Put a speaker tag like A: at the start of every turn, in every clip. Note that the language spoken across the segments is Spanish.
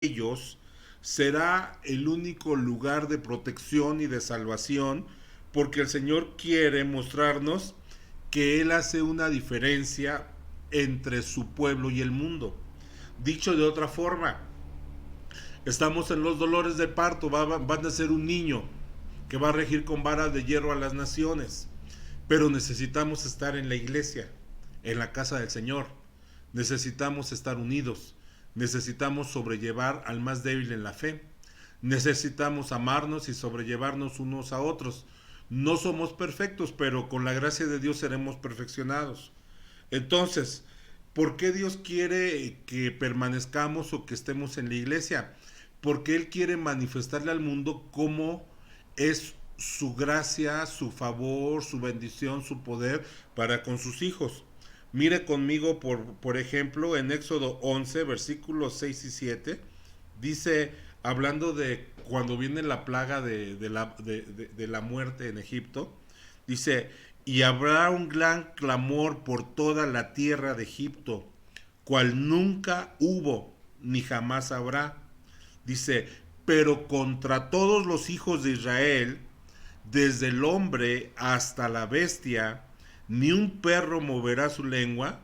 A: ellos será el único lugar de protección y de salvación, porque el Señor quiere mostrarnos que Él hace una diferencia entre su pueblo y el mundo. Dicho de otra forma, estamos en los dolores de parto, van a ser un niño que va a regir con varas de hierro a las naciones, pero necesitamos estar en la iglesia, en la casa del Señor. Necesitamos estar unidos. Necesitamos sobrellevar al más débil en la fe. Necesitamos amarnos y sobrellevarnos unos a otros. No somos perfectos, pero con la gracia de Dios seremos perfeccionados. Entonces, ¿por qué Dios quiere que permanezcamos o que estemos en la iglesia? Porque Él quiere manifestarle al mundo cómo es su gracia, su favor, su bendición, su poder para con sus hijos. Mire conmigo, por ejemplo, en Éxodo 11, versículos 6 y 7, dice, hablando de cuando viene la plaga de la muerte en Egipto, dice, y habrá un gran clamor por toda la tierra de Egipto, cual nunca hubo ni jamás habrá. Dice, pero contra todos los hijos de Israel, desde el hombre hasta la bestia, ni un perro moverá su lengua,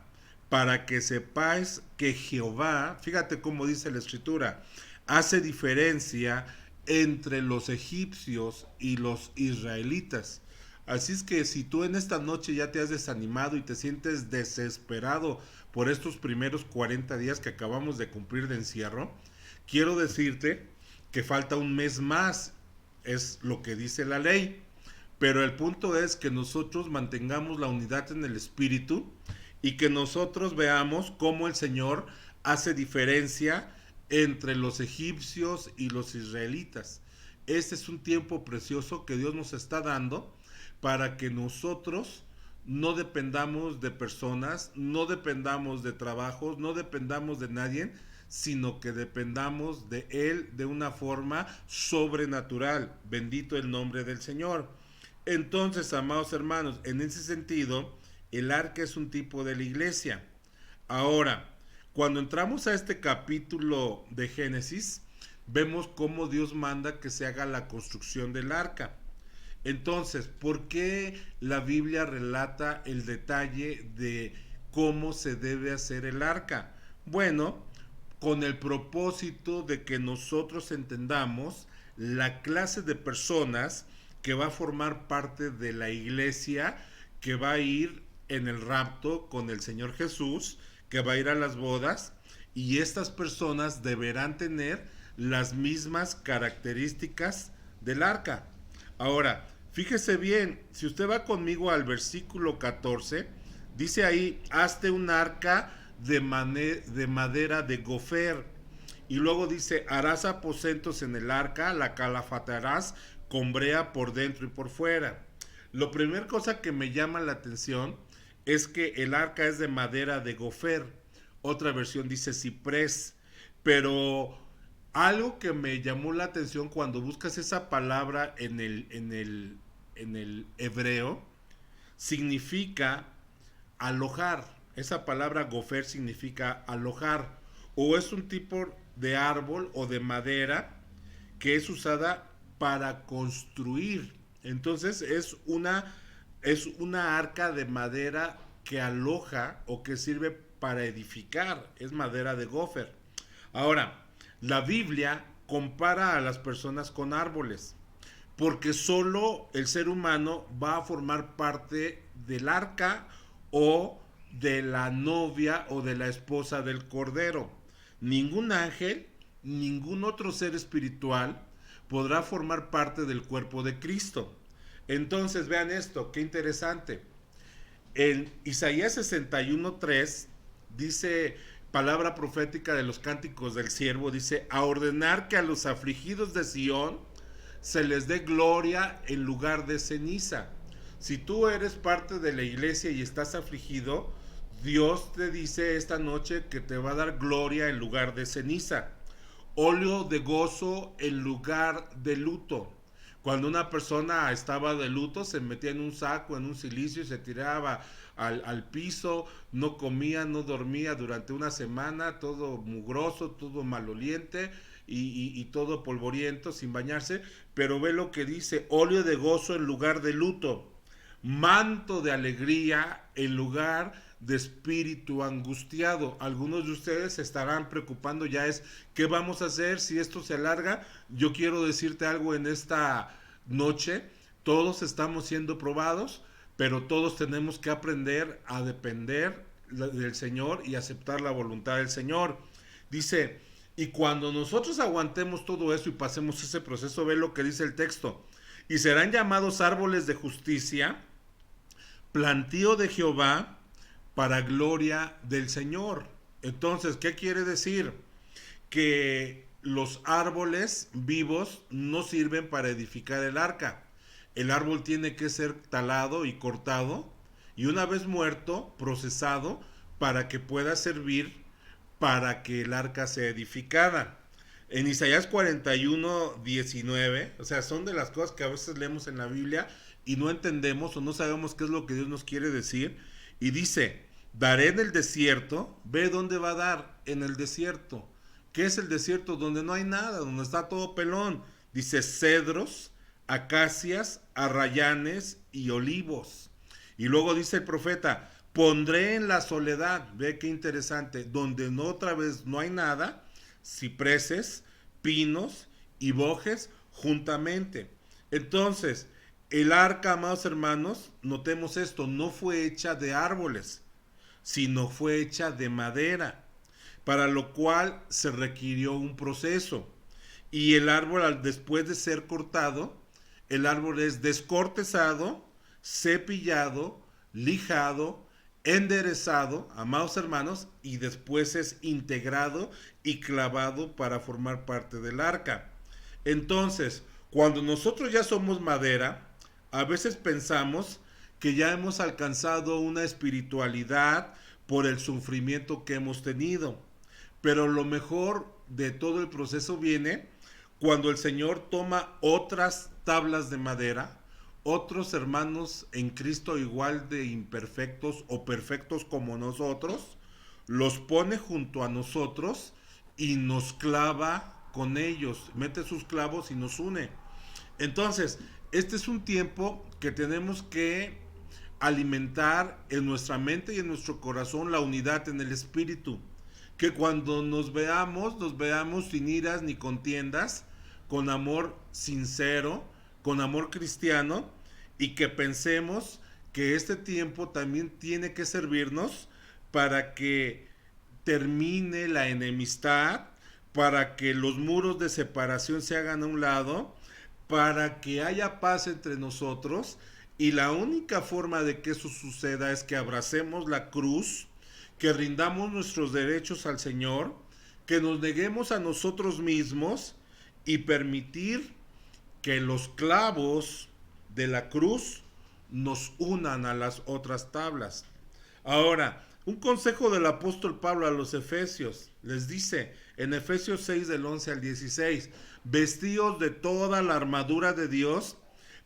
A: para que sepáis que Jehová, fíjate cómo dice la escritura, hace diferencia entre los egipcios y los israelitas. Así es que si tú en esta noche ya te has desanimado y te sientes desesperado por estos primeros 40 días que acabamos de cumplir de encierro, quiero decirte que falta un mes más, es lo que dice la ley. Pero el punto es que nosotros mantengamos la unidad en el espíritu y que nosotros veamos cómo el Señor hace diferencia entre los egipcios y los israelitas. Este es un tiempo precioso que Dios nos está dando para que nosotros no dependamos de personas, no dependamos de trabajos, no dependamos de nadie, sino que dependamos de Él de una forma sobrenatural. Bendito el nombre del Señor. Entonces, amados hermanos, en ese sentido, el arca es un tipo de la iglesia. Ahora, cuando entramos a este capítulo de Génesis, vemos cómo Dios manda que se haga la construcción del arca. Entonces, ¿por qué la Biblia relata el detalle de cómo se debe hacer el arca? Bueno, con el propósito de que nosotros entendamos la clase de personas que va a formar parte de la iglesia, que va a ir en el rapto con el Señor Jesús, que va a ir a las bodas, y estas personas deberán tener las mismas características del arca. Ahora, fíjese bien, si usted va conmigo al versículo 14, dice ahí, hazte un arca de madera de gofer. Y luego dice, harás aposentos en el arca, la calafatarás con brea por dentro y por fuera. Lo primera cosa que me llama la atención es que el arca es de madera de gofer. Otra versión dice ciprés. Pero algo que me llamó la atención cuando buscas esa palabra en el hebreo, significa alojar. Esa palabra gofer significa alojar. O es un tipo de árbol o de madera que es usada para construir. Entonces es una arca de madera que aloja o que sirve para edificar. Es madera de gofer. Ahora, la Biblia compara a las personas con árboles, porque solo el ser humano va a formar parte del arca o de la novia o de la esposa del cordero. Ningún ángel, ningún otro ser espiritual podrá formar parte del cuerpo de Cristo. Entonces vean esto, qué interesante. En Isaías 61:3 dice, palabra profética de los cánticos del siervo, dice, a ordenar que a los afligidos de Sión se les dé gloria en lugar de ceniza. Si tú eres parte de la iglesia y estás afligido, Dios te dice esta noche que te va a dar gloria en lugar de ceniza, óleo de gozo en lugar de luto. Cuando una persona estaba de luto, se metía en un saco, en un cilicio y se tiraba al piso, no comía, no dormía durante una semana, todo mugroso, todo maloliente y todo polvoriento, sin bañarse. Pero ve lo que dice: óleo de gozo en lugar de luto, manto de alegría en lugar de espíritu angustiado. Algunos de ustedes se estarán preocupando ya es qué vamos a hacer si esto se alarga. Yo quiero decirte algo en esta noche: todos estamos siendo probados, pero todos tenemos que aprender a depender del Señor y aceptar la voluntad del Señor. Dice, y cuando nosotros aguantemos todo eso y pasemos ese proceso, ve lo que dice el texto: y serán llamados árboles de justicia, plantío de Jehová, para gloria del Señor. Entonces, ¿qué quiere decir? Que los árboles vivos no sirven para edificar el arca. El árbol tiene que ser talado y cortado, y una vez muerto, procesado, para que pueda servir para que el arca sea edificada. En Isaías 41:19, o sea, son de las cosas que a veces leemos en la Biblia y no entendemos o no sabemos qué es lo que Dios nos quiere decir. Y dice, daré en el desierto. Ve dónde va a dar: en el desierto. ¿Qué es el desierto? Donde no hay nada, donde está todo pelón. Dice, cedros, acacias, arrayanes y olivos. Y luego dice el profeta, pondré en la soledad. Ve qué interesante: donde no, otra vez no hay nada, cipreses, pinos y bojes juntamente. Entonces, el arca, amados hermanos, notemos esto, no fue hecha de árboles, sino fue hecha de madera, para lo cual se requirió un proceso. Y el árbol, después de ser cortado, el árbol es descortezado, cepillado, lijado, enderezado, amados hermanos, y después es integrado y clavado para formar parte del arca. Entonces, cuando nosotros ya somos madera, a veces pensamos que ya hemos alcanzado una espiritualidad por el sufrimiento que hemos tenido. Pero lo mejor de todo el proceso viene cuando el Señor toma otras tablas de madera, otros hermanos en Cristo igual de imperfectos o perfectos como nosotros, los pone junto a nosotros y nos clava con ellos, mete sus clavos y nos une. Entonces, este es un tiempo que tenemos que alimentar en nuestra mente y en nuestro corazón la unidad en el espíritu. Que cuando nos veamos sin iras ni contiendas, con amor sincero, con amor cristiano, y que pensemos que este tiempo también tiene que servirnos para que termine la enemistad, para que los muros de separación se hagan a un lado, para que haya paz entre nosotros. Y la única forma de que eso suceda es que abracemos la cruz, que rindamos nuestros derechos al Señor, que nos neguemos a nosotros mismos y permitir que los clavos de la cruz nos unan a las otras tablas. Ahora, un consejo del apóstol Pablo a los Efesios, les dice en Efesios 6 del 11 al 16, vestíos de toda la armadura de Dios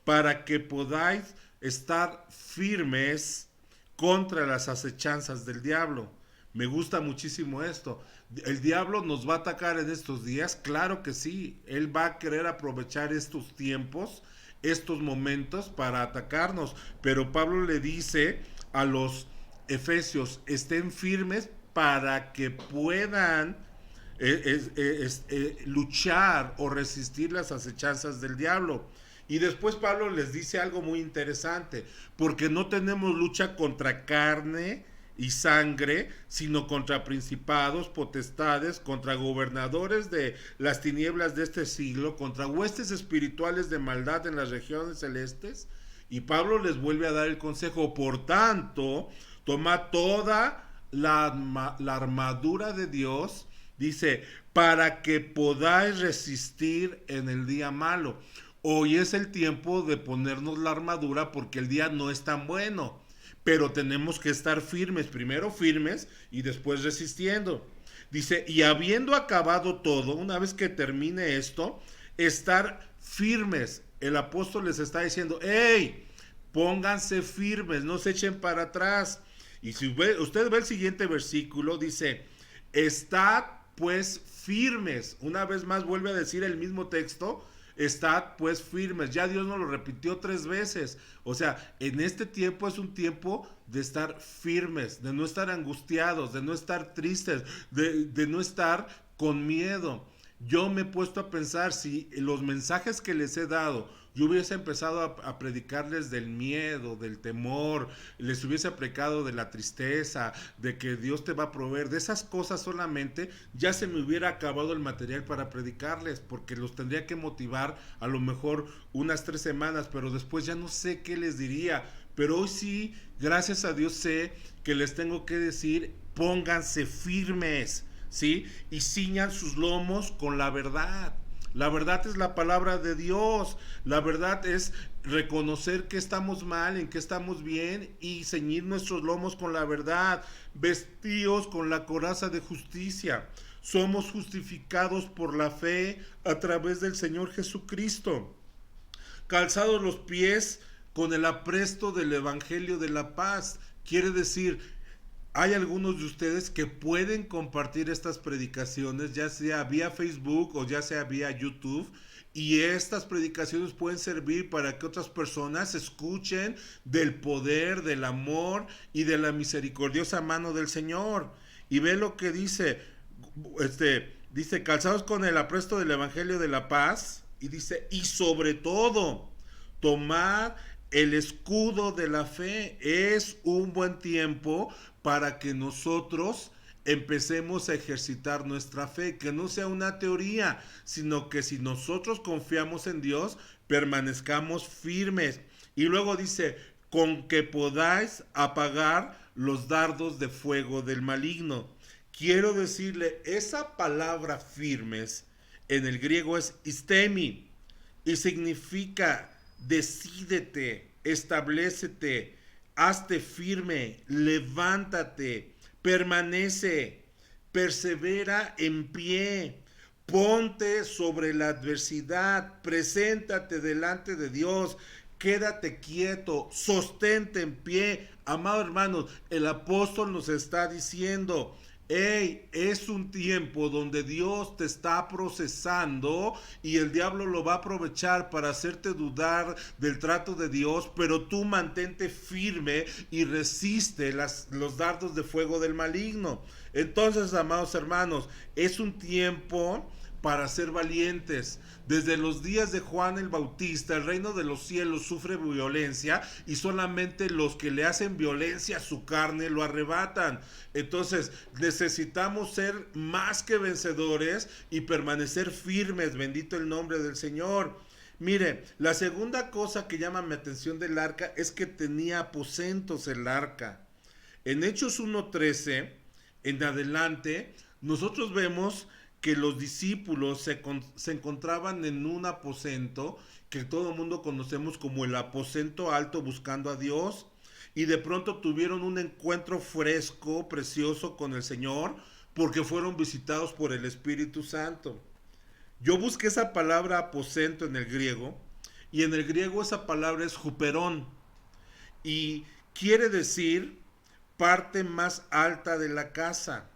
A: para que podáis estar firmes contra las acechanzas del diablo. Me gusta muchísimo esto. ¿El diablo nos va a atacar en estos días? Claro que sí. Él va a querer aprovechar estos tiempos, estos momentos para atacarnos. Pero Pablo le dice a los efesios, estén firmes para que puedan luchar o resistir las acechanzas del diablo. Y después Pablo les dice algo muy interesante, porque no tenemos lucha contra carne y sangre, sino contra principados, potestades, contra gobernadores de las tinieblas de este siglo, contra huestes espirituales de maldad en las regiones celestes. Y Pablo les vuelve a dar el consejo, por tanto, toma toda la armadura de Dios, dice, para que podáis resistir en el día malo. Hoy es el tiempo de ponernos la armadura porque el día no es tan bueno, pero tenemos que estar firmes, primero firmes y después resistiendo. Dice, y habiendo acabado todo, una vez que termine esto, estar firmes el apóstol les está diciendo, hey, pónganse firmes, no se echen para atrás. Y si usted ve el siguiente versículo, dice, estad pues firmes. Una vez más vuelve a decir el mismo texto, estad pues firmes. Ya Dios nos lo repitió 3 veces. O sea, en este tiempo es un tiempo de estar firmes, de no estar angustiados, de no estar tristes, de no estar con miedo. Yo me he puesto a pensar si los mensajes que les he dado, yo hubiese empezado a predicarles del miedo, del temor, les hubiese predicado de la tristeza, de que Dios te va a proveer, de esas cosas solamente, ya se me hubiera acabado el material para predicarles, porque los tendría que motivar a lo mejor unas 3 semanas, pero después ya no sé qué les diría. Pero hoy sí, gracias a Dios sé que les tengo que decir, pónganse firmes, ¿sí? Y ciñan sus lomos con la verdad. La verdad es la palabra de Dios. La verdad es reconocer que estamos mal, en que estamos bien y ceñir nuestros lomos con la verdad. Vestidos con la coraza de justicia. Somos justificados por la fe a través del Señor Jesucristo. Calzados los pies con el apresto del Evangelio de la paz. Quiere decir, hay algunos de ustedes que pueden compartir estas predicaciones, ya sea vía Facebook o ya sea vía YouTube, y estas predicaciones pueden servir para que otras personas escuchen del poder, del amor y de la misericordiosa mano del Señor. Y ve lo que dice, dice, calzados con el apresto del Evangelio de la paz, y dice, y sobre todo, tomad el escudo de la fe. Es un buen tiempo para que nosotros empecemos a ejercitar nuestra fe, que no sea una teoría, sino que si nosotros confiamos en Dios, permanezcamos firmes. Y luego dice, con que podáis apagar los dardos de fuego del maligno. Quiero decirle, esa palabra firmes en el griego es istemi y significa decídete, establécete, hazte firme, levántate, permanece, persevera en pie, ponte sobre la adversidad, preséntate delante de Dios, quédate quieto, sostente en pie. Amados hermanos, el apóstol nos está diciendo, hey, es un tiempo donde Dios te está procesando y el diablo lo va a aprovechar para hacerte dudar del trato de Dios, pero tú mantente firme y resiste los dardos de fuego del maligno. Entonces, amados hermanos, es un tiempo para ser valientes. Desde los días de Juan el Bautista, el reino de los cielos sufre violencia y solamente los que le hacen violencia a su carne lo arrebatan. Entonces necesitamos ser más que vencedores y permanecer firmes. Bendito el nombre del Señor. Mire, la segunda cosa que llama mi atención del arca es que tenía aposentos el arca. En Hechos 1:13 en adelante, nosotros vemos que los discípulos se encontraban en un aposento que todo el mundo conocemos como el aposento alto buscando a Dios, y de pronto tuvieron un encuentro fresco, precioso con el Señor, porque fueron visitados por el Espíritu Santo. Yo busqué esa palabra aposento en el griego, y en el griego esa palabra es juperón, y quiere decir parte más alta de la casa.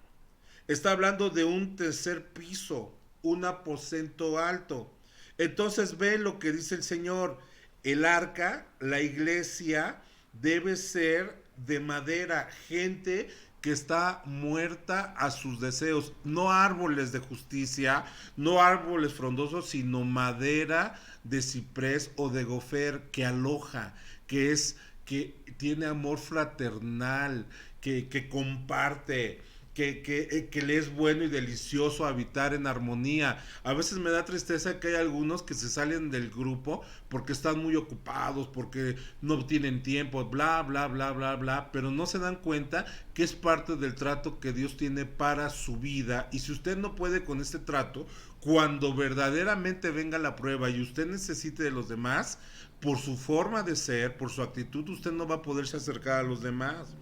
A: Está hablando de un tercer piso, un aposento alto. Entonces ve lo que dice el Señor. El arca, la iglesia, debe ser de madera, gente que está muerta a sus deseos, no árboles de justicia, no árboles frondosos, sino madera de ciprés o de gofer que aloja, que tiene amor fraternal, que comparte, que le es bueno y delicioso habitar en armonía. A veces me da tristeza que hay algunos que se salen del grupo porque están muy ocupados, porque no tienen tiempo, bla, bla, bla, bla, bla, pero no se dan cuenta que es parte del trato que Dios tiene para su vida. Y si usted no puede con este trato, cuando verdaderamente venga la prueba y usted necesite de los demás, por su forma de ser, por su actitud, usted no va a poderse acercar a los demás.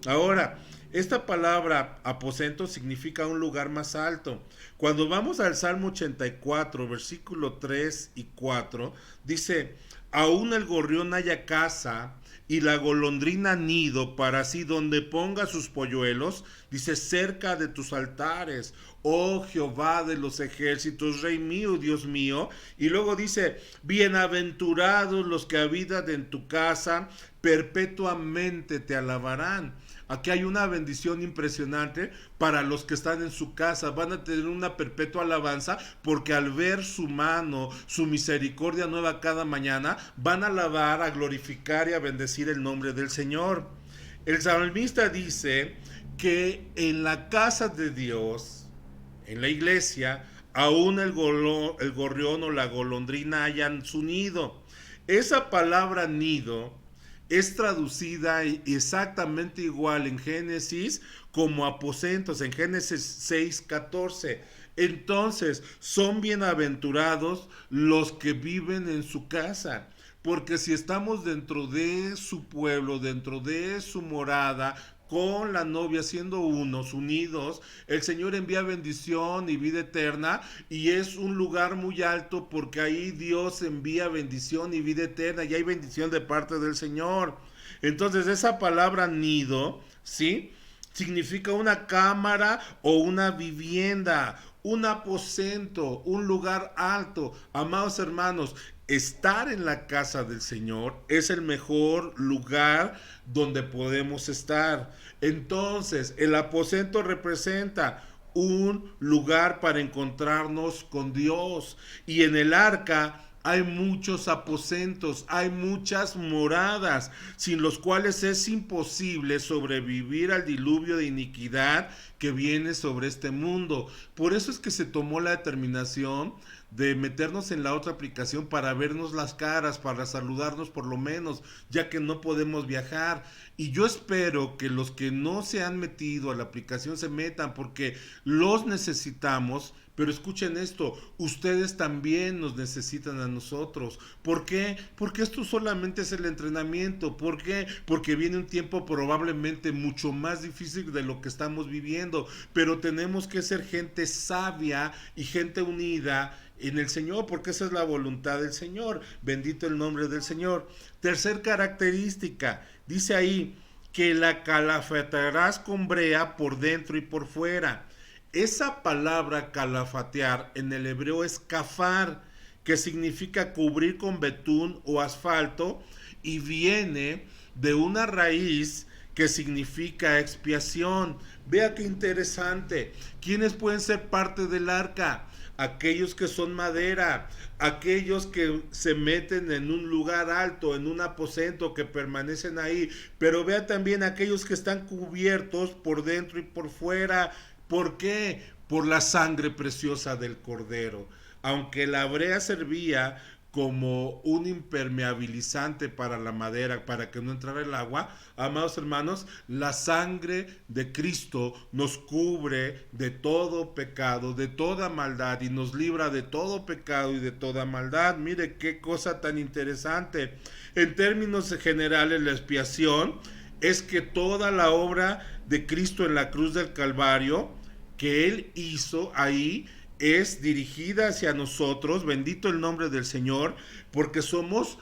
A: Ahora, esta palabra aposento significa un lugar más alto. Cuando vamos al Salmo 84, versículo 3 y 4, dice, aún el gorrión haya casa y la golondrina nido para sí donde ponga sus polluelos, dice, cerca de tus altares, oh Jehová de los ejércitos, Rey mío, Dios mío. Y luego dice, bienaventurados los que habitan en tu casa, perpetuamente te alabarán. Aquí hay una bendición impresionante para los que están en su casa. Van a tener una perpetua alabanza porque al ver su mano, su misericordia nueva cada mañana, van a alabar, a glorificar y a bendecir el nombre del Señor. El salmista dice que en la casa de Dios, en la iglesia, aún el gorrión o la golondrina hayan su nido. Esa palabra nido es traducida exactamente igual en Génesis como aposentos, en Génesis 6:14. Entonces, son bienaventurados los que viven en su casa, porque si estamos dentro de su pueblo, dentro de su morada, con la novia siendo unos, unidos, el Señor envía bendición y vida eterna, y es un lugar muy alto porque ahí Dios envía bendición y vida eterna y hay bendición de parte del Señor. Entonces esa palabra nido, ¿sí? Significa una cámara o una vivienda, un aposento, un lugar alto. Amados hermanos, estar en la casa del Señor es el mejor lugar donde podemos estar. Entonces, el aposento representa un lugar para encontrarnos con Dios. Y en el arca hay muchos aposentos, hay muchas moradas, sin los cuales es imposible sobrevivir al diluvio de iniquidad que viene sobre este mundo. Por eso es que se tomó la determinación de meternos en la otra aplicación para vernos las caras, para saludarnos por lo menos, ya que no podemos viajar. Y yo espero que los que no se han metido a la aplicación se metan porque los necesitamos. Pero escuchen esto, ustedes también nos necesitan a nosotros. ¿Por qué? Porque esto solamente es el entrenamiento. ¿Por qué? Porque viene un tiempo probablemente mucho más difícil de lo que estamos viviendo. Pero tenemos que ser gente sabia y gente unida en el Señor, porque esa es la voluntad del Señor. Bendito el nombre del Señor. Tercer característica, dice ahí que la calafatearás con brea por dentro y por fuera. Esa palabra calafatear en el hebreo es kafar, que significa cubrir con betún o asfalto, y viene de una raíz que significa expiación. Vea qué interesante. ¿Quiénes pueden ser parte del arca? Aquellos que son madera, aquellos que se meten en un lugar alto, en un aposento, que permanecen ahí. Pero vea también aquellos que están cubiertos por dentro y por fuera. ¿Por qué? Por la sangre preciosa del Cordero. Aunque la brea servía como un impermeabilizante para la madera, para que no entrara el agua, amados hermanos, la sangre de Cristo nos cubre de todo pecado, de toda maldad, y nos libra de todo pecado y de toda maldad. Mire qué cosa tan interesante. En términos generales, la expiación es que toda la obra de Cristo en la cruz del Calvario que Él hizo ahí es dirigida hacia nosotros. Bendito el nombre del Señor, porque somos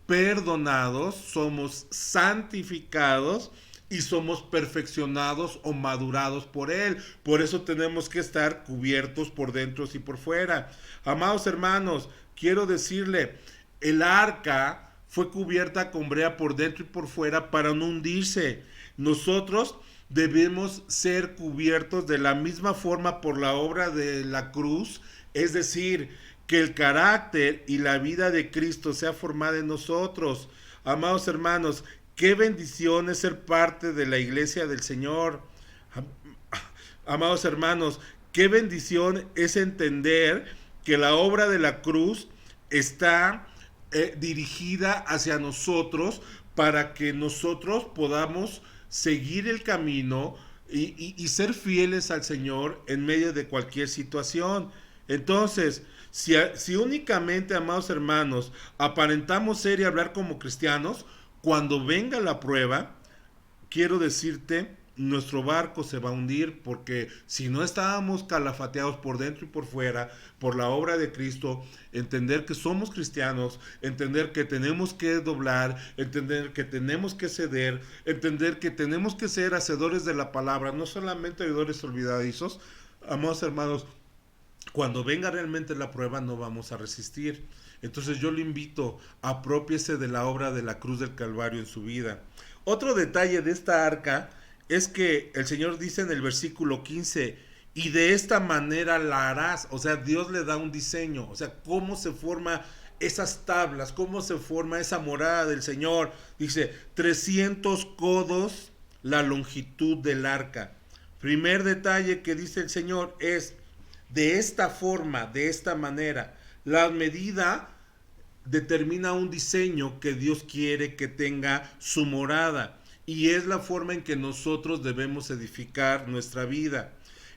A: perdonados, somos santificados y somos perfeccionados o madurados por Él. Por eso tenemos que estar cubiertos por dentro y por fuera. Amados hermanos, quiero decirle, el arca fue cubierta con brea por dentro y por fuera para no hundirse. Nosotros debemos ser cubiertos de la misma forma por la obra de la cruz, es decir, que el carácter y la vida de Cristo sea formada en nosotros. Amados hermanos, qué bendición es ser parte de la iglesia del Señor. Amados hermanos, qué bendición es entender que la obra de la cruz está dirigida hacia nosotros para que nosotros podamos seguir el camino y ser fieles al Señor en medio de cualquier situación. Entonces, si únicamente, amados hermanos, aparentamos ser y hablar como cristianos, cuando venga la prueba, quiero decirte, nuestro barco se va a hundir porque si no estábamos calafateados por dentro y por fuera por la obra de Cristo, entender que somos cristianos, entender que tenemos que doblar, entender que tenemos que ceder, entender que tenemos que ser hacedores de la palabra, no solamente oidores olvidadizos. Amados hermanos, cuando venga realmente la prueba no vamos a resistir. Entonces yo le invito, apropiese de la obra de la cruz del Calvario en su vida. Otro detalle de esta arca es que el Señor dice en el versículo 15, y de esta manera la harás. O sea, Dios le da un diseño. O sea, cómo se forma esas tablas, cómo se forma esa morada del Señor. Dice, 300 codos la longitud del arca. Primer detalle que dice el Señor es, de esta forma, de esta manera. La medida determina un diseño que Dios quiere que tenga su morada y es la forma en que nosotros debemos edificar nuestra vida.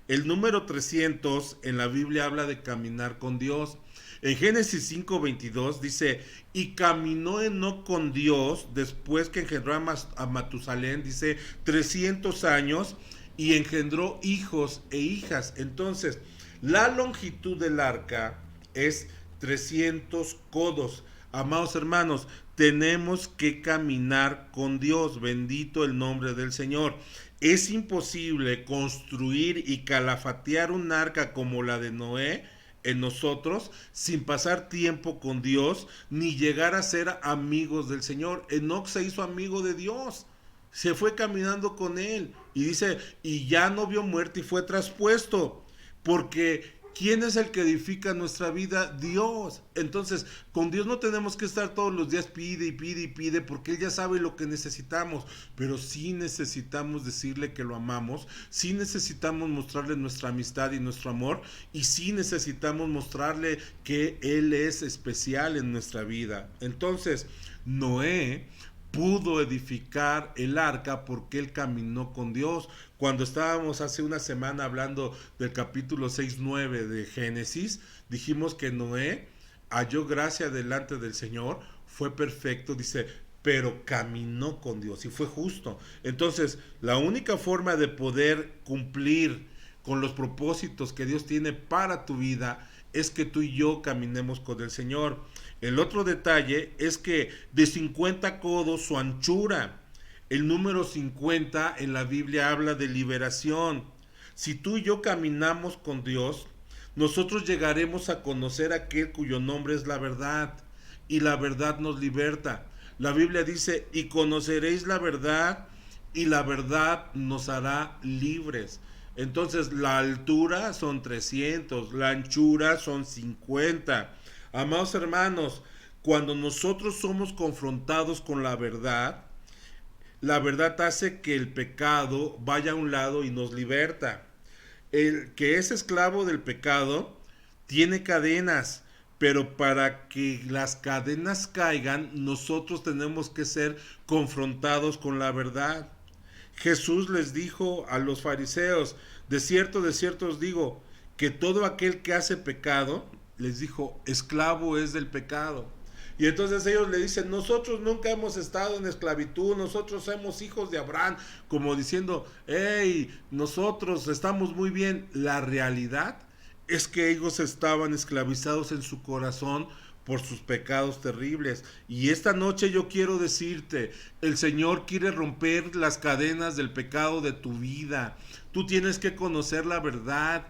A: El número 300 en la Biblia habla de caminar con Dios. En Génesis 5:22 dice, y caminó Enoc con Dios después que engendró a Matusalén, dice 300 años, y engendró hijos e hijas. Entonces, la longitud del arca es 300 codos. Amados hermanos, tenemos que caminar con Dios. Bendito el nombre del Señor. Es imposible construir y calafatear un arca como la de Noé en nosotros sin pasar tiempo con Dios ni llegar a ser amigos del Señor. Enoc se hizo amigo de Dios, se fue caminando con él y dice, y ya no vio muerte y fue traspuesto, porque ¿quién es el que edifica nuestra vida? Dios. Entonces, con Dios no tenemos que estar todos los días pide y pide y pide, porque Él ya sabe lo que necesitamos, pero sí necesitamos decirle que lo amamos, sí necesitamos mostrarle nuestra amistad y nuestro amor, y sí necesitamos mostrarle que Él es especial en nuestra vida. Entonces, Noé pudo edificar el arca porque él caminó con Dios. Cuando estábamos hace una semana hablando del capítulo 6-9 de Génesis, dijimos que Noé halló gracia delante del Señor, fue perfecto, dice, pero caminó con Dios y fue justo. Entonces, la única forma de poder cumplir con los propósitos que Dios tiene para tu vida es que tú y yo caminemos con el Señor. El otro detalle es que de 50 codos su anchura. El número 50 en la Biblia habla de liberación. Si tú y yo caminamos con Dios, nosotros llegaremos a conocer a aquel cuyo nombre es la verdad, y la verdad nos liberta. La Biblia dice, y conoceréis la verdad, y la verdad nos hará libres. Entonces la altura son 300, la anchura son 50. Amados hermanos, cuando nosotros somos confrontados con la verdad hace que el pecado vaya a un lado y nos liberta. El que es esclavo del pecado tiene cadenas, pero para que las cadenas caigan, nosotros tenemos que ser confrontados con la verdad. Jesús les dijo a los fariseos, de cierto os digo, que todo aquel que hace pecado, les dijo, esclavo es del pecado. Y entonces ellos le dicen, nosotros nunca hemos estado en esclavitud, nosotros somos hijos de Abraham, como diciendo, hey, nosotros estamos muy bien. La realidad es que ellos estaban esclavizados en su corazón por sus pecados terribles. Y esta noche yo quiero decirte, el Señor quiere romper las cadenas del pecado de tu vida. Tú tienes que conocer la verdad,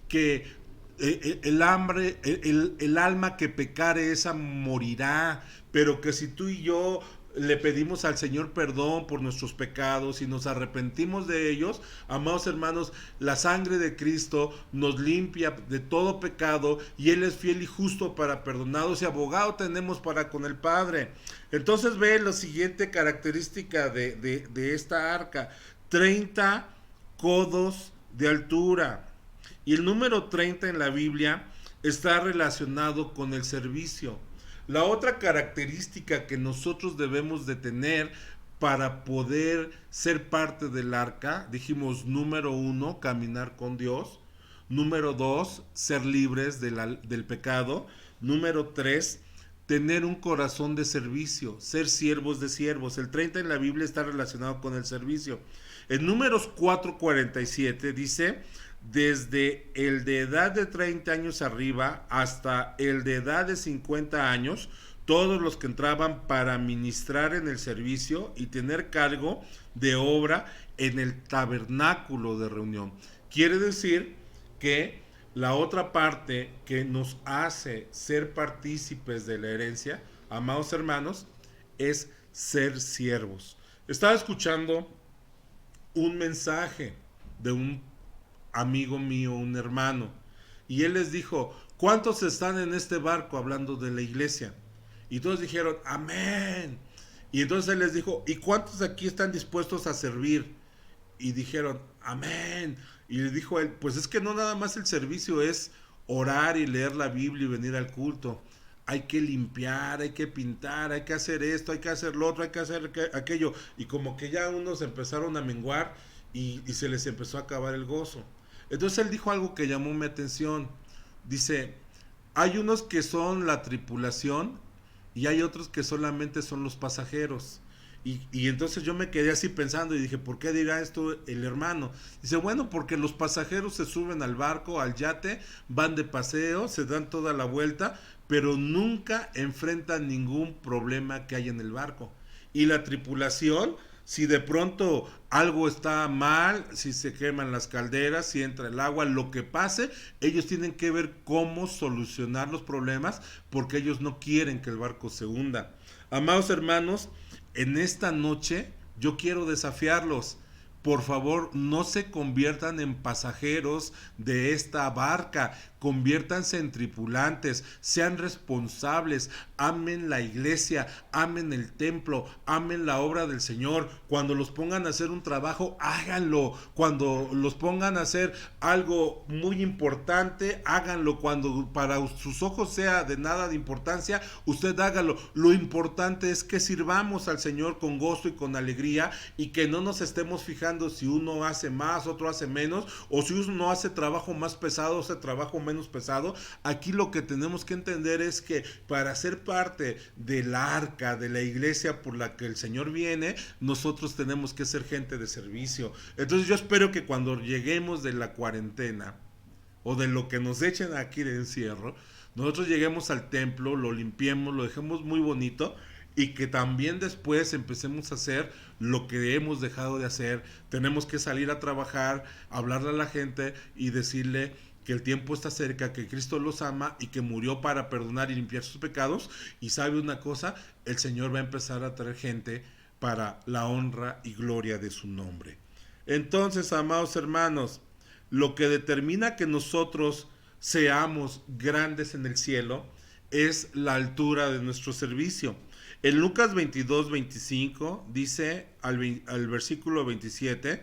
A: que el alma que pecare esa morirá, pero que si tú y yo le pedimos al Señor perdón por nuestros pecados y nos arrepentimos de ellos, amados hermanos, la sangre de Cristo nos limpia de todo pecado y Él es fiel y justo para perdonarnos y abogado tenemos para con el Padre. Entonces ve la siguiente característica de esta arca, 30 codos de altura. Y el número 30 en la Biblia está relacionado con el servicio. La otra característica que nosotros debemos de tener para poder ser parte del arca, dijimos número 1, caminar con Dios. Número 2, ser libres del pecado. Número 3, tener un corazón de servicio, ser siervos de siervos. El 30 en la Biblia está relacionado con el servicio. En Números 4:47 dice: desde el de edad de 30 años arriba hasta el de edad de 50 años, todos los que entraban para ministrar en el servicio y tener cargo de obra en el tabernáculo de reunión. Quiere decir que la otra parte que nos hace ser partícipes de la herencia, amados hermanos, es ser siervos. Estaba escuchando un mensaje de un amigo mío, un hermano, y él les dijo: ¿cuántos están en este barco? Hablando de la iglesia. Y todos dijeron: amén. Y entonces él les dijo: ¿y cuántos aquí están dispuestos a servir? Y dijeron: amén. Y le dijo él: pues es que no nada más el servicio es orar y leer la Biblia y venir al culto. Hay que limpiar, hay que pintar, hay que hacer esto, hay que hacer lo otro, hay que hacer aquello. Y como que ya unos empezaron a menguar y se les empezó a acabar el gozo. Entonces él dijo algo que llamó mi atención. Dice: hay unos que son la tripulación y hay otros que solamente son los pasajeros. Y entonces yo me quedé así pensando y dije: ¿por qué dirá esto el hermano? Dice: bueno, porque los pasajeros se suben al barco, al yate, van de paseo, se dan toda la vuelta, pero nunca enfrentan ningún problema que hay en el barco. Y la tripulación, si de pronto algo está mal, si se queman las calderas, si entra el agua, lo que pase, ellos tienen que ver cómo solucionar los problemas, porque ellos no quieren que el barco se hunda. Amados hermanos, en esta noche yo quiero desafiarlos. Por favor, no se conviertan en pasajeros de esta barca, conviértanse en tripulantes, sean responsables, amen la iglesia, amen el templo, amen la obra del Señor. Cuando los pongan a hacer un trabajo, háganlo. Cuando los pongan a hacer algo muy importante, háganlo. Cuando para sus ojos sea de nada de importancia, usted hágalo. Lo importante es que sirvamos al Señor con gozo y con alegría, y que no nos estemos fijando si uno hace más, otro hace menos, o si uno hace trabajo más pesado, hace trabajo menos pesado. Aquí lo que tenemos que entender es que para ser parte del arca, de la iglesia por la que el Señor viene, nosotros tenemos que ser gente de servicio. Entonces yo espero que cuando lleguemos de la cuarentena, o de lo que nos echen aquí de encierro, nosotros lleguemos al templo, lo limpiemos, lo dejemos muy bonito, y que también después empecemos a hacer lo que hemos dejado de hacer. Tenemos que salir a trabajar, hablarle a la gente y decirle que el tiempo está cerca, que Cristo los ama y que murió para perdonar y limpiar sus pecados. Y sabe una cosa, el Señor va a empezar a traer gente para la honra y gloria de su nombre. Entonces, amados hermanos, lo que determina que nosotros seamos grandes en el cielo es la altura de nuestro servicio. En Lucas 22:25 dice al versículo 27: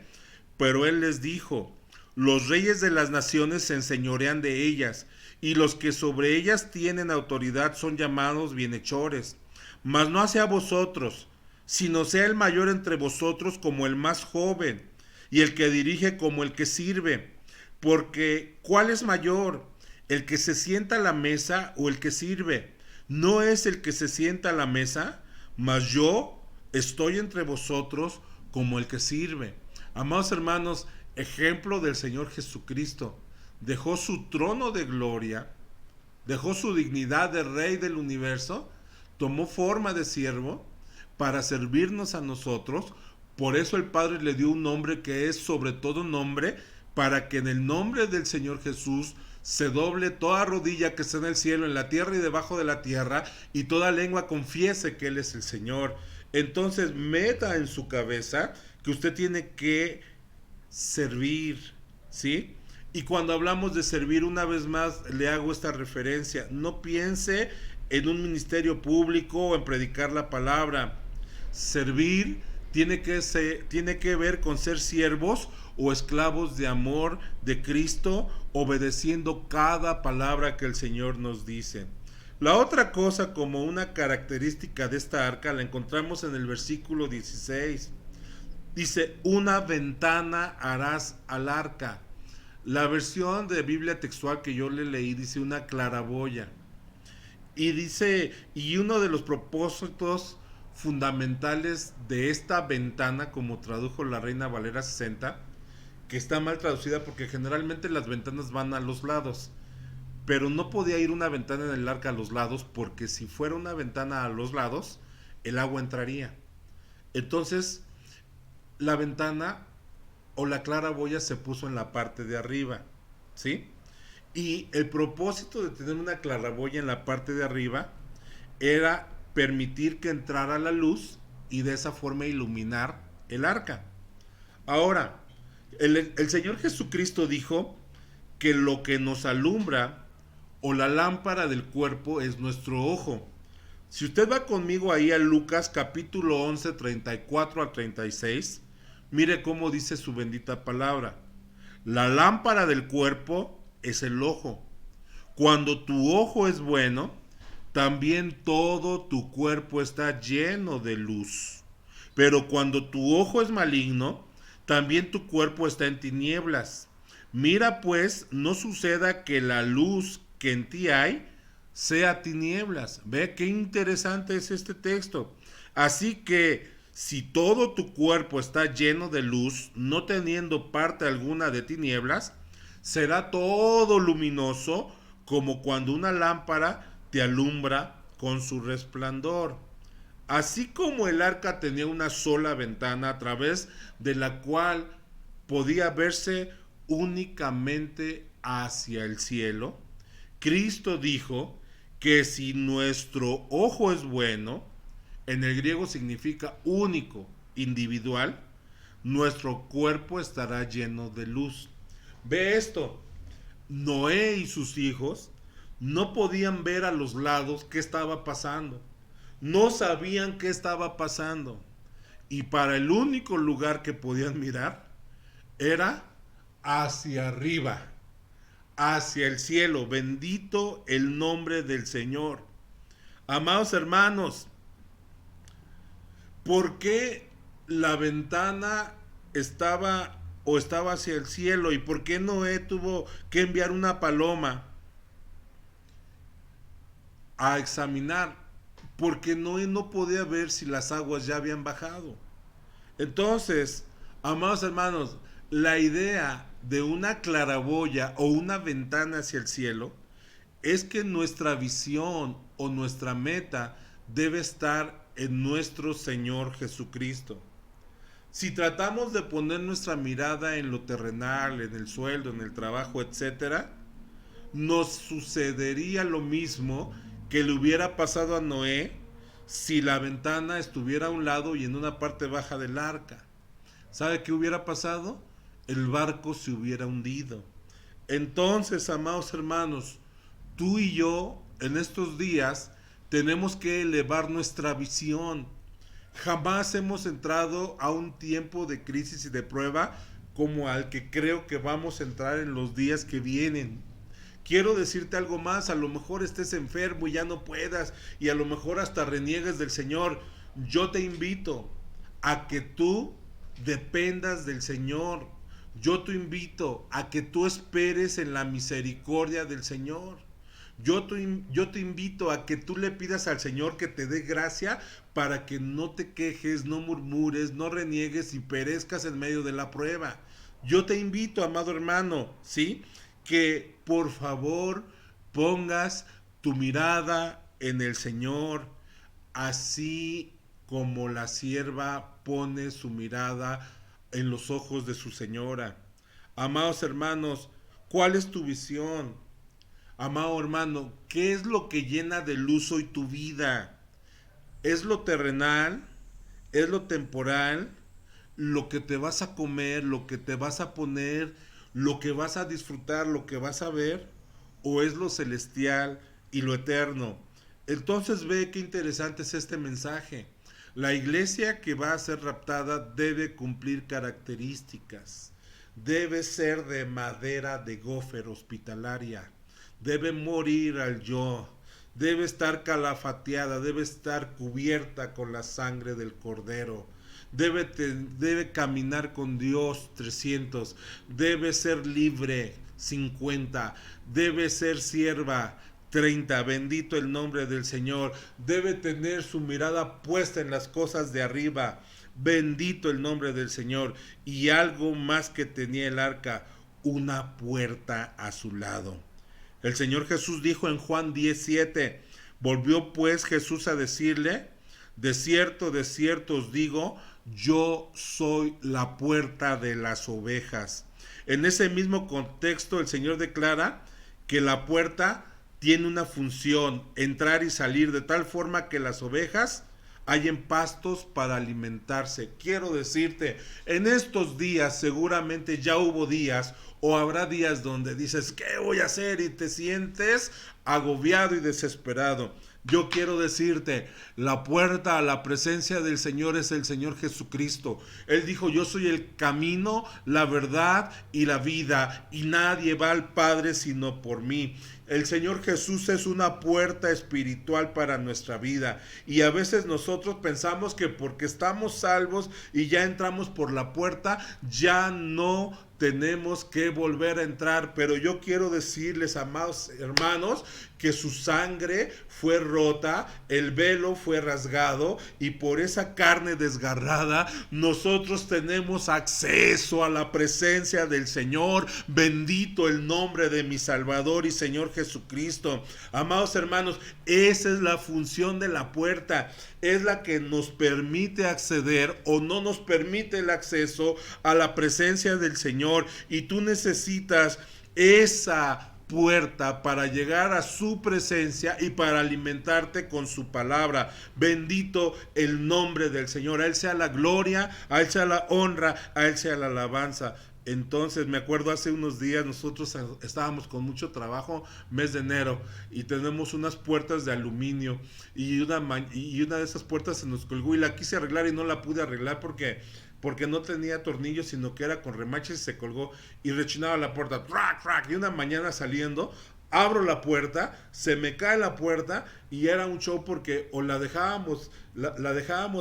A: pero él les dijo: los reyes de las naciones se enseñorean de ellas, y los que sobre ellas tienen autoridad son llamados bienhechores. Mas no sea vosotros, sino sea el mayor entre vosotros como el más joven, y el que dirige como el que sirve. Porque ¿cuál es mayor, el que se sienta a la mesa o el que sirve? ¿No es el que se sienta a la mesa? Mas yo estoy entre vosotros como el que sirve. Amados hermanos, ejemplo del Señor Jesucristo. Dejó su trono de gloria, dejó su dignidad de rey del universo, tomó forma de siervo para servirnos a nosotros. Por eso el Padre le dio un nombre que es sobre todo nombre, para que en el nombre del Señor Jesús se doble toda rodilla que está en el cielo, en la tierra y debajo de la tierra, y toda lengua confiese que Él es el Señor. Entonces meta en su cabeza que usted tiene que servir, ¿sí? Y cuando hablamos de servir, una vez más le hago esta referencia: no piense en un ministerio público o en predicar la palabra. Servir tiene que ver con ser siervos o esclavos de amor de Cristo, obedeciendo cada palabra que el Señor nos dice. La otra cosa, como una característica de esta arca, la encontramos en el versículo 16. Dice: una ventana harás al arca. La versión de Biblia textual que yo le leí dice una claraboya. Y dice, y uno de los propósitos fundamentales de esta ventana, como tradujo la Reina Valera 60, que está mal traducida porque generalmente las ventanas van a los lados, pero no podía ir una ventana en el arca a los lados porque si fuera una ventana a los lados, el agua entraría. Entonces, la ventana o la claraboya se puso en la parte de arriba, ¿sí? Y el propósito de tener una claraboya en la parte de arriba era permitir que entrara la luz y de esa forma iluminar el arca. Ahora, el Señor Jesucristo dijo que lo que nos alumbra o la lámpara del cuerpo es nuestro ojo. Si usted va conmigo ahí a Lucas capítulo 11, 34 al 36, mire cómo dice su bendita palabra. La lámpara del cuerpo es el ojo. Cuando tu ojo es bueno, también todo tu cuerpo está lleno de luz. Pero cuando tu ojo es maligno, también tu cuerpo está en tinieblas. Mira pues, no suceda que la luz que en ti hay sea tinieblas. Ve qué interesante es este texto. Así que si todo tu cuerpo está lleno de luz, no teniendo parte alguna de tinieblas, será todo luminoso como cuando una lámpara te alumbra con su resplandor. Así como el arca tenía una sola ventana a través de la cual podía verse únicamente hacia el cielo, Cristo dijo que si nuestro ojo es bueno, en el griego significa único, individual, nuestro cuerpo estará lleno de luz. Ve esto, Noé y sus hijos no podían ver a los lados qué estaba pasando. No sabían qué estaba pasando. Y para el único lugar que podían mirar era hacia arriba, hacia el cielo. Bendito el nombre del Señor. Amados hermanos, ¿por qué la ventana estaba hacia el cielo? ¿Y por qué Noé tuvo que enviar una paloma a examinar? Porque Noé no podía ver si las aguas ya habían bajado. Entonces, amados hermanos, la idea de una claraboya o una ventana hacia el cielo es que nuestra visión o nuestra meta debe estar en nuestro Señor Jesucristo. Si tratamos de poner nuestra mirada en lo terrenal, en el sueldo, en el trabajo, etcétera, nos sucedería lo mismo que le hubiera pasado a Noé si la ventana estuviera a un lado y en una parte baja del arca. ¿Sabe qué hubiera pasado? El barco se hubiera hundido. Entonces, amados hermanos, tú y yo en estos días tenemos que elevar nuestra visión. Jamás hemos entrado a un tiempo de crisis y de prueba como al que creo que vamos a entrar en los días que vienen. Quiero decirte algo más, a lo mejor estés enfermo y ya no puedas, y a lo mejor hasta reniegues del Señor. Yo te invito a que tú dependas del Señor. Yo te invito a que tú esperes en la misericordia del Señor. Yo te invito a que tú le pidas al Señor que te dé gracia para que no te quejes, no murmures, no reniegues y perezcas en medio de la prueba. Yo te invito, amado hermano, ¿sí? Que por favor pongas tu mirada en el Señor, así como la sierva pone su mirada en los ojos de su señora. Amados hermanos, ¿cuál es tu visión? Amado hermano, ¿qué es lo que llena de luz hoy tu vida? ¿Es lo terrenal? ¿Es lo temporal? ¿Lo que te vas a comer? ¿Lo que te vas a poner? ¿Lo que vas a disfrutar? ¿Lo que vas a ver? ¿O es lo celestial y lo eterno? Entonces ve qué interesante es este mensaje. La iglesia que va a ser raptada debe cumplir características. Debe ser de madera de gofer hospitalaria. Debe morir al yo, debe estar calafateada, debe estar cubierta con la sangre del cordero, debe caminar con Dios 300, debe ser libre 50, debe ser sierva 30. Bendito el nombre del Señor. Debe tener su mirada puesta en las cosas de arriba. Bendito el nombre del Señor. Y algo más que tenía el arca, una puerta a su lado. El Señor Jesús dijo en Juan 17, volvió pues Jesús a decirle, de cierto os digo, yo soy la puerta de las ovejas. En ese mismo contexto el Señor declara que la puerta tiene una función, entrar y salir, de tal forma que las ovejas hallen pastos para alimentarse. Quiero decirte, en estos días seguramente ya hubo días o habrá días donde dices, ¿qué voy a hacer? Y te sientes agobiado y desesperado. Yo quiero decirte, la puerta a la presencia del Señor es el Señor Jesucristo. Él dijo, yo soy el camino, la verdad y la vida, y nadie va al Padre sino por mí. El Señor Jesús es una puerta espiritual para nuestra vida, y a veces nosotros pensamos que porque estamos salvos y ya entramos por la puerta, ya no tenemos que volver a entrar. Pero yo quiero decirles, amados hermanos, que su sangre fue rota, el velo fue rasgado, y por esa carne desgarrada nosotros tenemos acceso a la presencia del Señor. Bendito el nombre de mi Salvador y Señor Jesucristo. Amados hermanos, esa es la función de la puerta. Es la que nos permite acceder o no nos permite el acceso a la presencia del Señor. Y tú necesitas esa puerta para llegar a su presencia y para alimentarte con su palabra. Bendito el nombre del Señor. A Él sea la gloria, a Él sea la honra, a Él sea la alabanza. Entonces me acuerdo hace unos días nosotros estábamos con mucho trabajo, mes de enero, y tenemos unas puertas de aluminio y una de esas puertas se nos colgó y la quise arreglar y no la pude arreglar porque no tenía tornillos, sino que era con remaches y se colgó y rechinaba la puerta, ¡trac, trac! Y una mañana saliendo, abro la puerta, se me cae la puerta y era un show porque o la dejábamos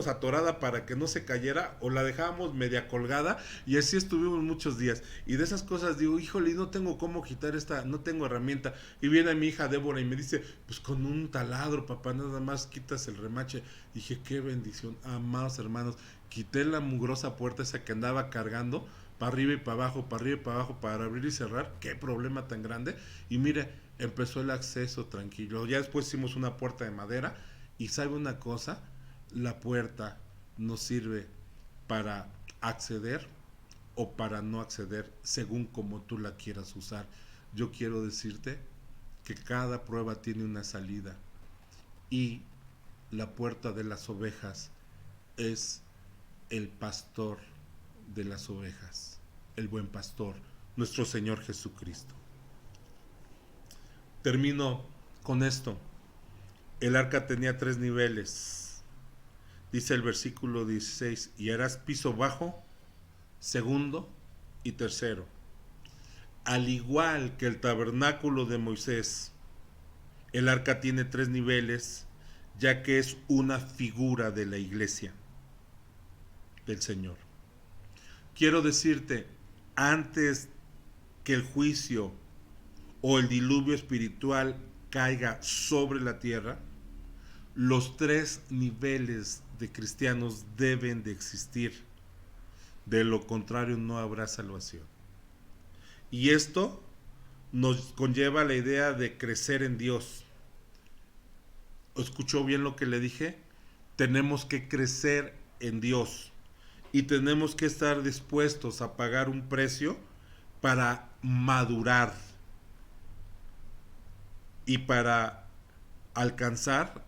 A: atorada para que no se cayera o la dejábamos media colgada, y así estuvimos muchos días. Y de esas cosas digo, híjole, no tengo cómo quitar esta, no tengo herramienta. Y viene mi hija Débora y me dice, pues con un taladro, papá, nada más quitas el remache. Y dije, qué bendición, amados hermanos. Quité la mugrosa puerta esa que andaba cargando para arriba y para abajo, para arriba y para abajo, para abrir y cerrar. Qué problema tan grande. Y mire, empezó el acceso tranquilo. Ya después hicimos una puerta de madera. Y sabe una cosa, la puerta nos sirve para acceder o para no acceder, según como tú la quieras usar. Yo quiero decirte que cada prueba tiene una salida, y la puerta de las ovejas es el pastor de las ovejas, el buen pastor, nuestro Señor Jesucristo. Termino con esto. El arca tenía 3 niveles. Dice el versículo 16, y harás piso bajo, segundo y tercero. Al igual que el tabernáculo de Moisés, el arca tiene 3 niveles, ya que es una figura de la iglesia del Señor. Quiero decirte, antes que el juicio o el diluvio espiritual caiga sobre la tierra, los 3 niveles de cristianos deben de existir. De lo contrario no habrá salvación. Y esto nos conlleva la idea de crecer en Dios. ¿Escuchó bien lo que le dije? Tenemos que crecer en Dios y tenemos que estar dispuestos a pagar un precio para madurar y para alcanzar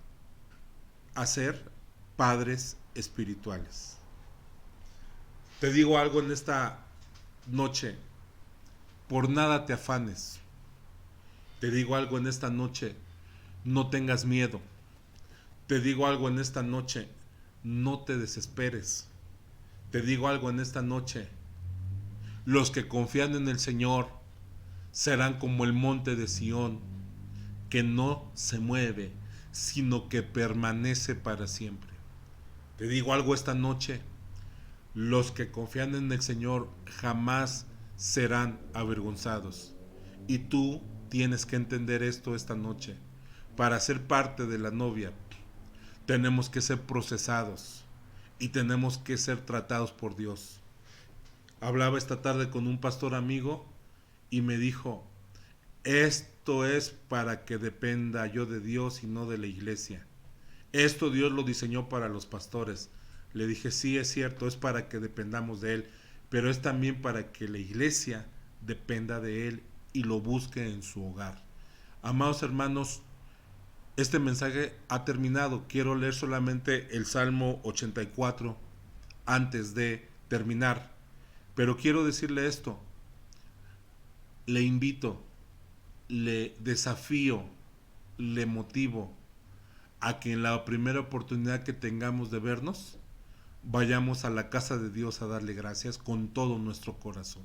A: a ser padres espirituales. Te digo algo en esta noche, por nada te afanes. Te digo algo en esta noche, no tengas miedo. Te digo algo en esta noche, no te desesperes. Te digo algo en esta noche, los que confían en el Señor serán como el monte de Sión, que no se mueve, sino que permanece para siempre. Te digo algo esta noche, los que confían en el Señor jamás serán avergonzados. Y tú tienes que entender esto esta noche. para ser parte de la novia, tenemos que ser procesados y tenemos que ser tratados por Dios. Hablaba esta tarde con un pastor amigo y me dijo, esto es para que dependa yo de Dios y no de la iglesia. Esto Dios lo diseñó para los pastores. Le dije, sí, es cierto, es para que dependamos de Él, pero es también para que la iglesia dependa de Él y lo busque en su hogar. Amados hermanos, este mensaje ha terminado. Quiero leer solamente el Salmo 84 antes de terminar. Pero quiero decirle esto. Le invito, le desafío, le motivo a que en la primera oportunidad que tengamos de vernos, vayamos a la casa de Dios a darle gracias con todo nuestro corazón.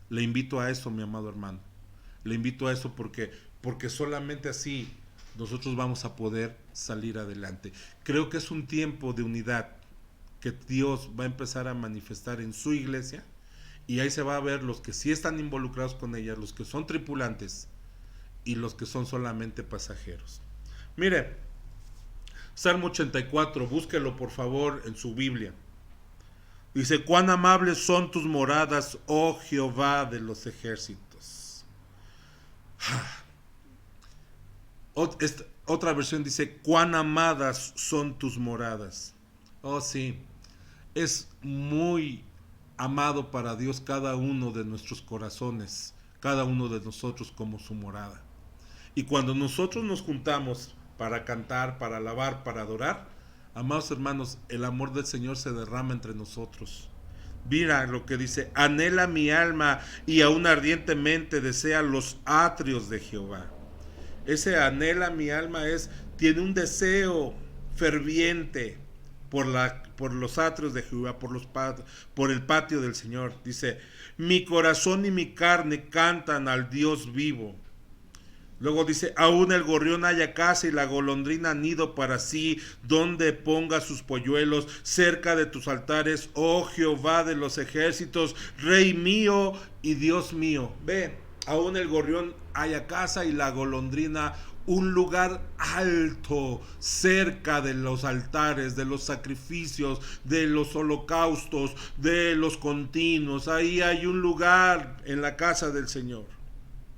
A: Le invito a eso, mi amado hermano. Le invito a eso porque solamente así nosotros vamos a poder salir adelante. Creo que es un tiempo de unidad que Dios va a empezar a manifestar en su iglesia, y ahí se va a ver los que sí están involucrados con ella, los que son tripulantes y los que son solamente pasajeros. Mire, Salmo 84, búsquelo por favor en su Biblia. Dice, cuán amables son tus moradas, oh Jehová de los ejércitos. Otra versión dice, cuán amadas son tus moradas. Oh sí, es muy amado para Dios cada uno de nuestros corazones, cada uno de nosotros como su morada. Y cuando nosotros nos juntamos para cantar, para alabar, para adorar, amados hermanos, el amor del Señor se derrama entre nosotros. Mira lo que dice, anhela mi alma y aún ardientemente desea los atrios de Jehová. Ese anhela mi alma tiene un deseo ferviente por los atrios de Jehová, por el patio del Señor. Dice, mi corazón y mi carne cantan al Dios vivo. Luego dice, aún el gorrión halla casa y la golondrina nido para sí, donde ponga sus polluelos cerca de tus altares, oh Jehová de los ejércitos, Rey mío y Dios mío. Ve, aún el gorrión halla casa y la golondrina un lugar alto cerca de los altares, de los sacrificios, de los holocaustos, de los continuos. Ahí hay un lugar en la casa del Señor.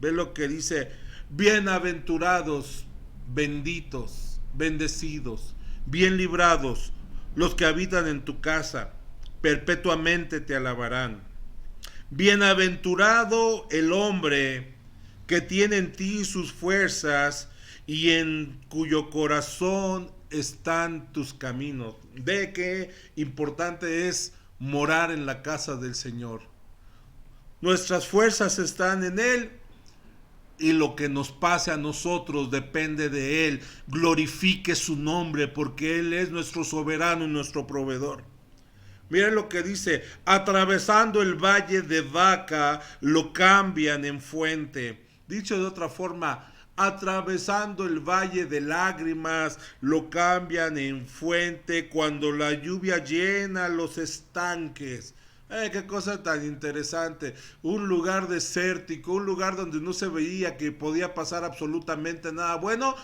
A: Ve lo que dice, bienaventurados, benditos, bendecidos, bien librados los que habitan en tu casa, perpetuamente te alabarán. Bienaventurado el hombre que tiene en ti sus fuerzas y en cuyo corazón están tus caminos. Ve qué importante es morar en la casa del Señor. Nuestras fuerzas están en Él y lo que nos pase a nosotros depende de Él. Glorifique su nombre porque Él es nuestro soberano y nuestro proveedor. Miren lo que dice, atravesando el valle de Baca lo cambian en fuente. Dicho de otra forma, atravesando el valle de lágrimas lo cambian en fuente cuando la lluvia llena los estanques. Qué cosa tan interesante. Un lugar desértico, un lugar donde no se veía que podía pasar absolutamente nada bueno.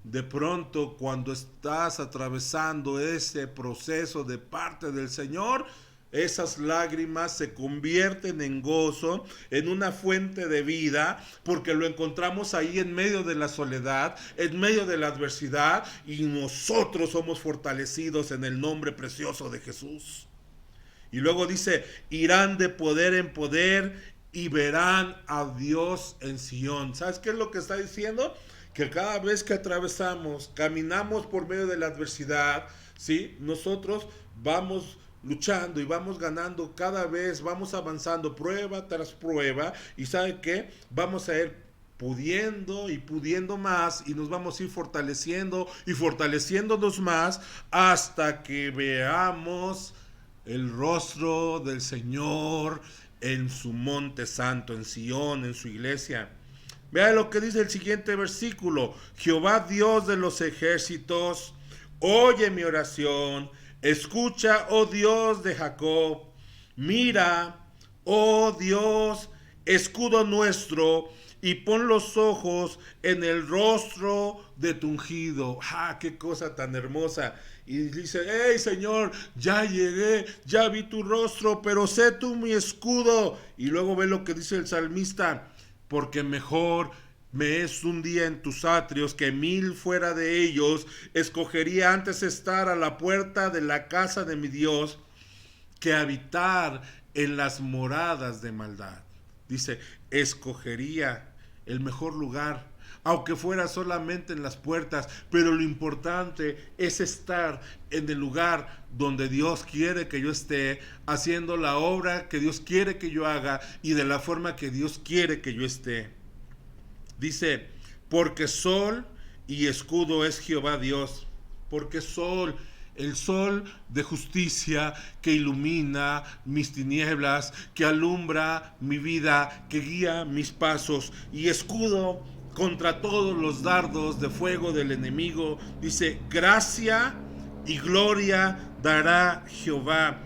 A: De pronto, cuando estás atravesando ese proceso de parte del Señor, esas lágrimas se convierten en gozo, en una fuente de vida, porque lo encontramos ahí en medio de la soledad, en medio de la adversidad, y nosotros somos fortalecidos en el nombre precioso de Jesús. Y luego dice, irán de poder en poder y verán a Dios en Sión. ¿Sabes qué es lo que está diciendo? Que cada vez que atravesamos, caminamos por medio de la adversidad, ¿sí? Nosotros vamos luchando y vamos ganando cada vez, vamos avanzando prueba tras prueba, y ¿sabe qué? Vamos a ir pudiendo y pudiendo más, y nos vamos a ir fortaleciendo y fortaleciéndonos más hasta que veamos el rostro del Señor en su monte santo, en Sión, en su iglesia. Vea lo que dice el siguiente versículo. Jehová Dios de los ejércitos, oye mi oración, escucha, oh Dios de Jacob, mira, oh Dios, escudo nuestro, y pon los ojos en el rostro de tu ungido. ¡Ah, qué cosa tan hermosa! Y dice, hey Señor, ya llegué, ya vi tu rostro, pero sé tú mi escudo. Y luego ve lo que dice el salmista, porque mejor me es un día en tus atrios que 1000 fuera de ellos. Escogería antes estar a la puerta de la casa de mi Dios que habitar en las moradas de maldad. Dice, escogería el mejor lugar, aunque fuera solamente en las puertas, pero lo importante es estar en el lugar donde Dios quiere que yo esté, haciendo la obra que Dios quiere que yo haga y de la forma que Dios quiere que yo esté. Dice, porque sol y escudo es Jehová Dios, porque sol, el sol de justicia que ilumina mis tinieblas, que alumbra mi vida, que guía mis pasos, y escudo contra todos los dardos de fuego del enemigo. Dice, gracia y gloria dará Jehová.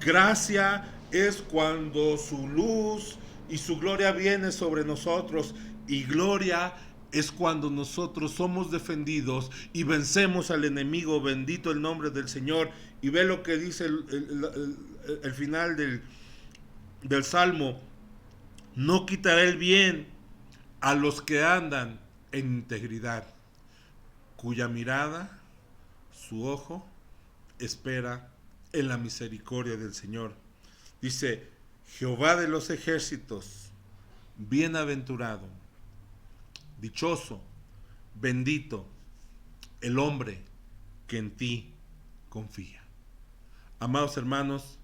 A: Gracia es cuando su luz y su gloria viene sobre nosotros, y gloria es cuando nosotros somos defendidos y vencemos al enemigo. Bendito el nombre del Señor. Y ve lo que dice el final del Salmo. No quitará el bien a los que andan en integridad, cuya mirada, su ojo, espera en la misericordia del Señor. Dice, Jehová de los ejércitos, bienaventurado, dichoso, bendito el hombre que en ti confía. Amados hermanos,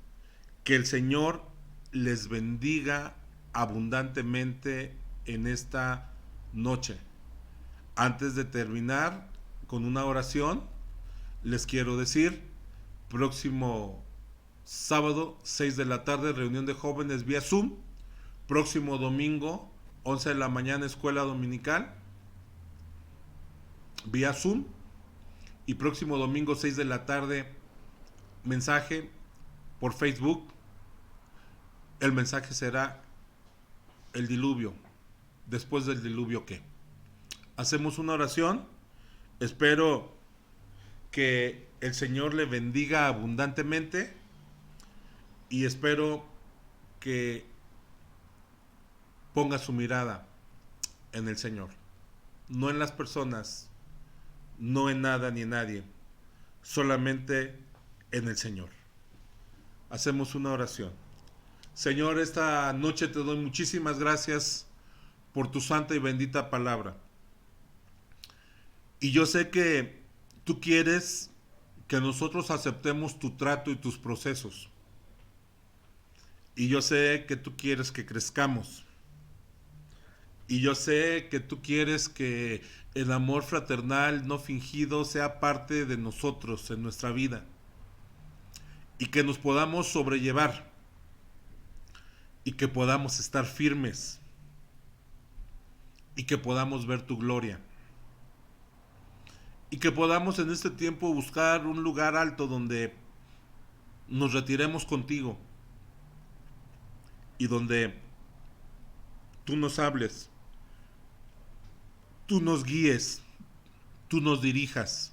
A: que el Señor les bendiga abundantemente en esta noche. Antes de terminar con una oración, les quiero decir, próximo sábado, 6 de la tarde, reunión de jóvenes vía Zoom. Próximo domingo, 11 de la mañana, escuela dominical, vía Zoom. Y próximo domingo, 6 de la tarde, mensaje por Facebook. El mensaje será el diluvio. Después del diluvio, ¿qué? Hacemos una oración. Espero que el Señor le bendiga abundantemente y espero que ponga su mirada en el Señor, no en las personas, no en nada ni en nadie, solamente en el Señor. Hacemos una oración. Señor, esta noche te doy muchísimas gracias por tu santa y bendita palabra. Y yo sé que tú quieres que nosotros aceptemos tu trato y tus procesos. Y yo sé que tú quieres que crezcamos. Y yo sé que tú quieres que el amor fraternal no fingido sea parte de nosotros en nuestra vida. Y que nos podamos sobrellevar. Y que podamos estar firmes. Y que podamos ver tu gloria. Y que podamos en este tiempo buscar un lugar alto donde nos retiremos contigo. Y donde tú nos hables, tú nos guíes, tú nos dirijas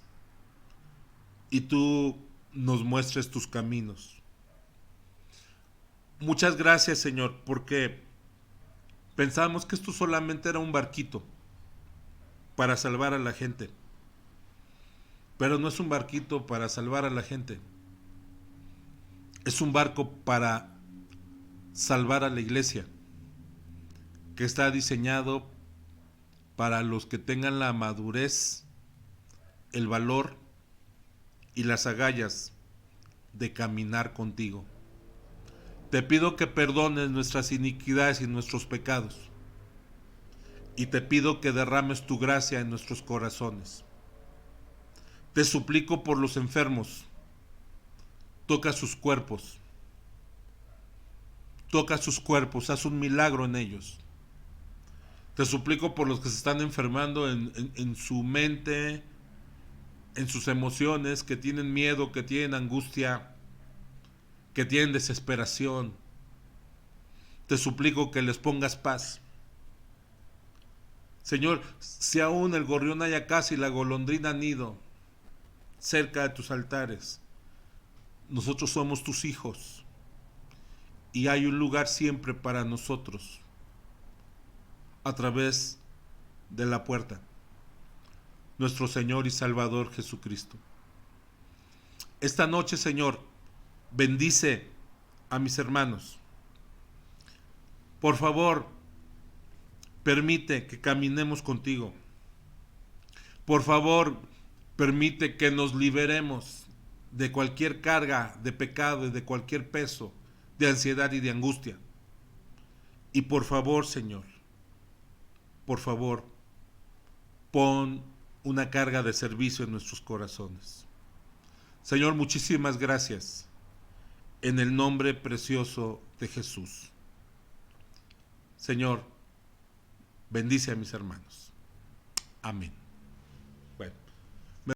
A: y tú nos muestres tus caminos. Muchas gracias, Señor, porque pensábamos que esto solamente era un barquito para salvar a la gente. Pero no es un barquito para salvar a la gente. Es un barco para salvar a la iglesia, que está diseñado para los que tengan la madurez, el valor y las agallas de caminar contigo. Te pido que perdones nuestras iniquidades y nuestros pecados. Y te pido que derrames tu gracia en nuestros corazones. Te suplico por los enfermos. Toca sus cuerpos. Toca sus cuerpos. Haz un milagro en ellos. Te suplico por los que se están enfermando en su mente, en sus emociones, que tienen miedo, que tienen angustia, que tienen desesperación. Te suplico que les pongas paz. Señor, si aún el gorrión haya casa y la golondrina nido cerca de tus altares, nosotros somos tus hijos y hay un lugar siempre para nosotros a través de la puerta, nuestro Señor y Salvador Jesucristo. Esta noche, Señor, bendice a mis hermanos. Por favor, permite que caminemos contigo. Por favor, permite que nos liberemos de cualquier carga de pecado y de cualquier peso, de ansiedad y de angustia. Y por favor, Señor, por favor, pon una carga de servicio en nuestros corazones. Señor, muchísimas gracias. En el nombre precioso de Jesús. Señor, bendice a mis hermanos. Amén.